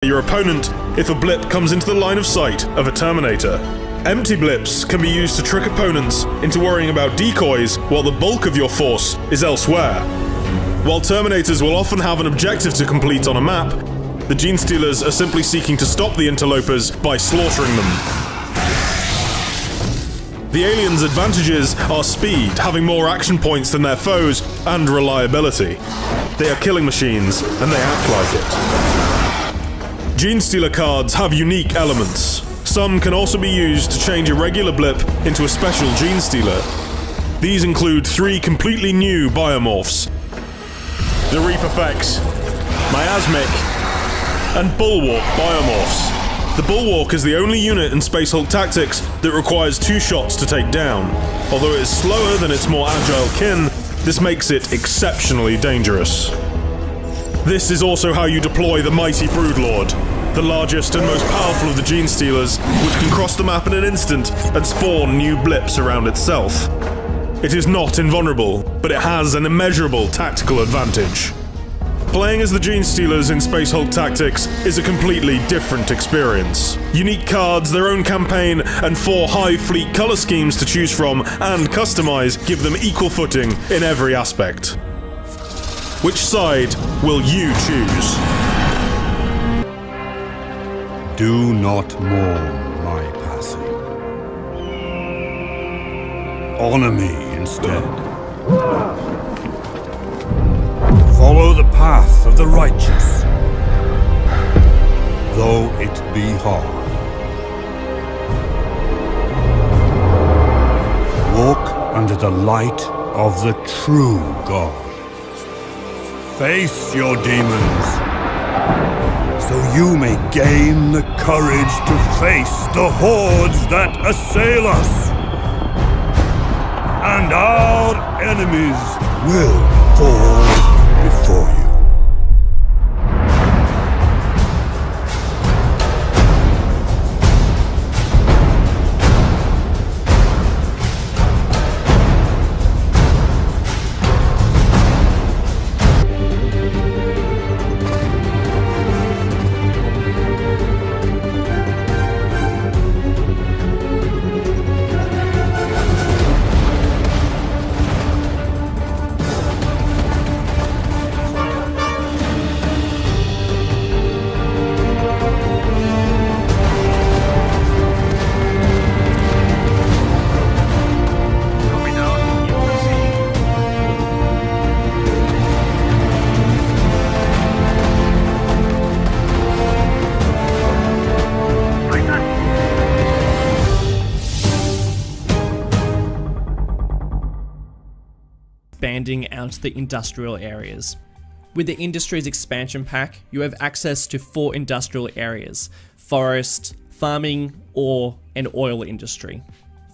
your opponent if a blip comes into the line of sight of a Terminator. Empty blips can be used to trick opponents into worrying about decoys while the bulk of your force is elsewhere. While Terminators will often have an objective to complete on a map, the Genestealers are simply seeking to stop the interlopers by slaughtering them. The aliens' advantages are speed, having more action points than their foes, and reliability. They are killing machines, and they act like it. Genestealer cards have unique elements. Some can also be used to change a regular blip into a special Genestealer. These include 3 completely new biomorphs: the Repiblic, Miasmic, and Bulwark biomorphs. The Bulwark is the only unit in Space Hulk Tactics that requires 2 shots to take down. Although it is slower than its more agile kin, this makes it exceptionally dangerous. This is also how you deploy the mighty Broodlord, the largest and most powerful of the Genestealers, which can cross the map in an instant and spawn new blips around itself. It is not invulnerable, but it has an immeasurable tactical advantage. Playing as the Genestealers in Space Hulk Tactics is a completely different experience. Unique cards, their own campaign, and 4 high fleet color schemes to choose from and customize give them equal footing in every aspect. Which side will you choose? Do not mourn my passing. Honor me instead. Follow the path of the righteous, though it be hard. Walk under the light of the true God. Face your demons, so you may gain the courage to face the hordes that assail us. And our enemies will fall before you. Expanding out the industrial areas. With the Industries expansion pack, you have access to 4 industrial areas: forest, farming, ore, and oil industry.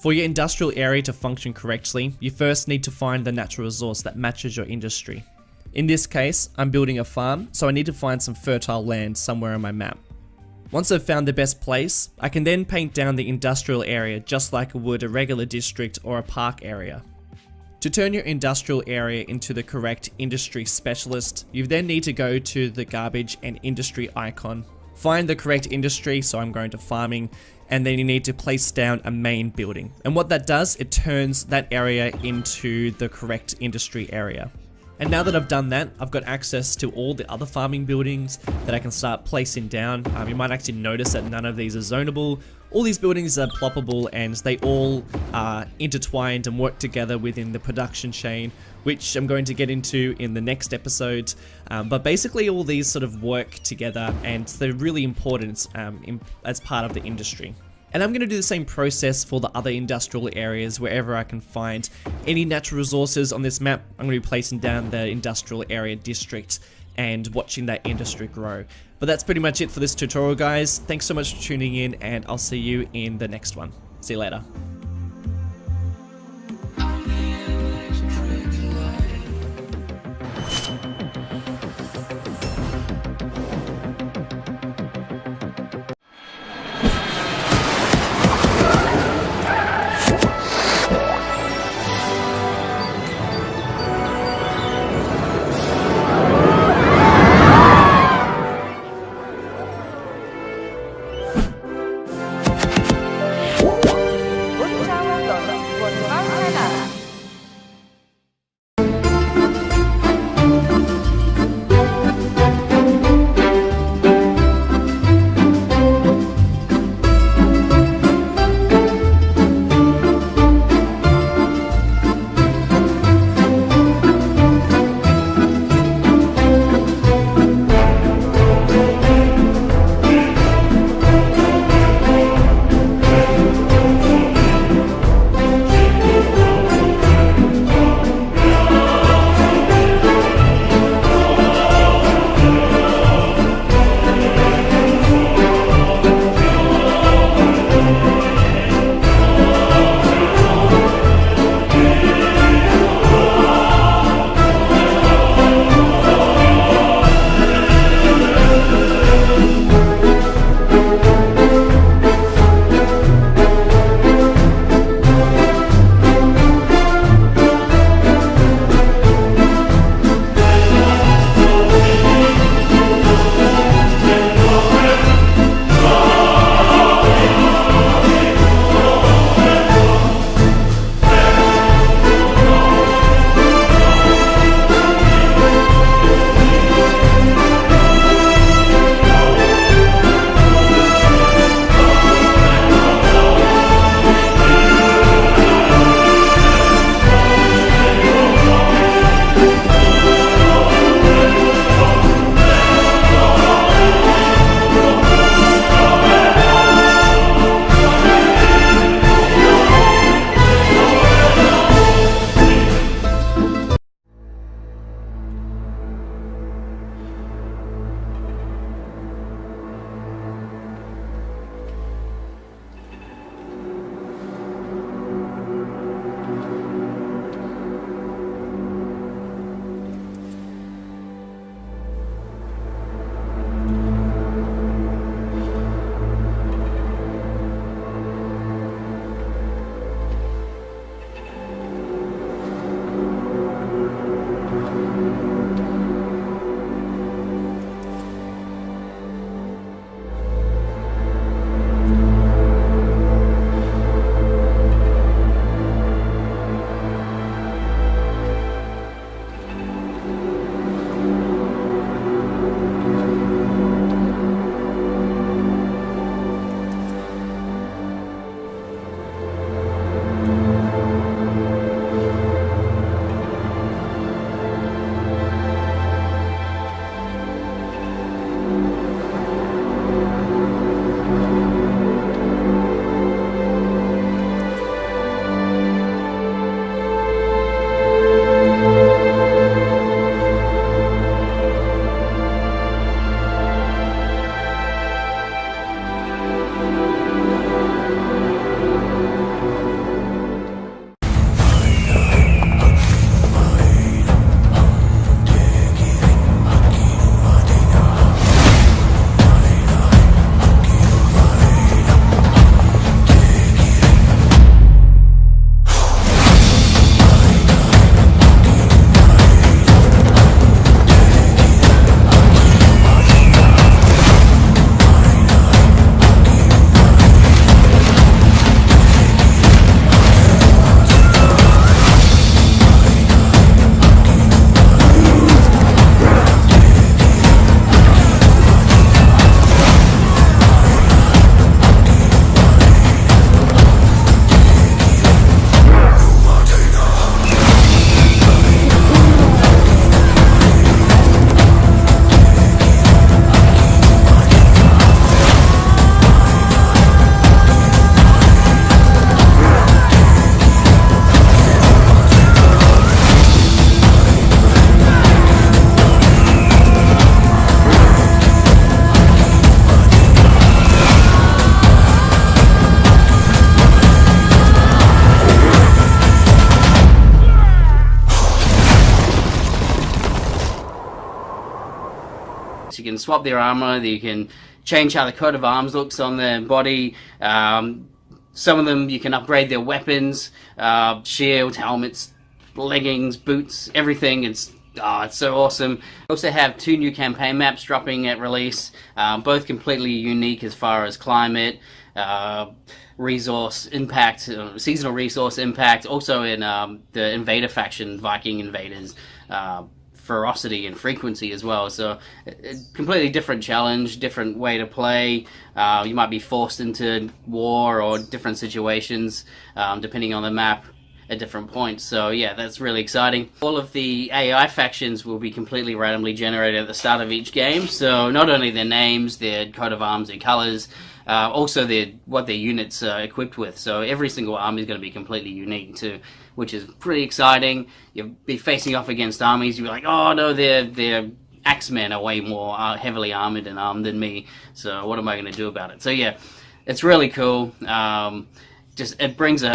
For your industrial area to function correctly, you first need to find the natural resource that matches your industry. In this case, I'm building a farm, so I need to find some fertile land somewhere on my map. Once I've found the best place, I can then paint down the industrial area just like I would a regular district or a park area. To turn your industrial area into the correct industry specialist, you then need to go to the garbage and industry icon, find the correct industry, so I'm going to farming, and then you need to place down a main building. And what that does, it turns that area into the correct industry area. And now that I've done that, I've got access to all the other farming buildings that I can start placing down. You might actually notice that none of these are zonable. All these buildings are ploppable, and they all are intertwined and work together within the production chain, which I'm going to get into in the next episode. But basically all these sort of work together, and they're really important as part of the industry. And I'm going to do the same process for the other industrial areas. Wherever I can find any natural resources on this map, I'm going to be placing down the industrial area district and watching that industry grow. But that's pretty much it for this tutorial, guys. Thanks so much for tuning in, and I'll see you in the next one. See you later. can swap their armor, you can change how the coat of arms looks on their body. Some of them you can upgrade their weapons, shields, helmets, leggings, boots, everything. It's so awesome. We also have 2 new campaign maps dropping at release, both completely unique as far as climate, resource impact, seasonal resource impact, also in the invader faction, Viking invaders, ferocity and frequency as well. So a completely different challenge, different way to play. You might be forced into war or different situations depending on the map at different points. So yeah, that's really exciting. All of the AI factions will be completely randomly generated at the start of each game. So not only their names, their coat of arms, their colors, also what their units are equipped with. So every single army is going to be completely unique too, which is pretty exciting. You'll be facing off against armies. You'll be like, oh no, their axemen are way more heavily armored and armed than me. So what am I going to do about it? So yeah, it's really cool. It brings a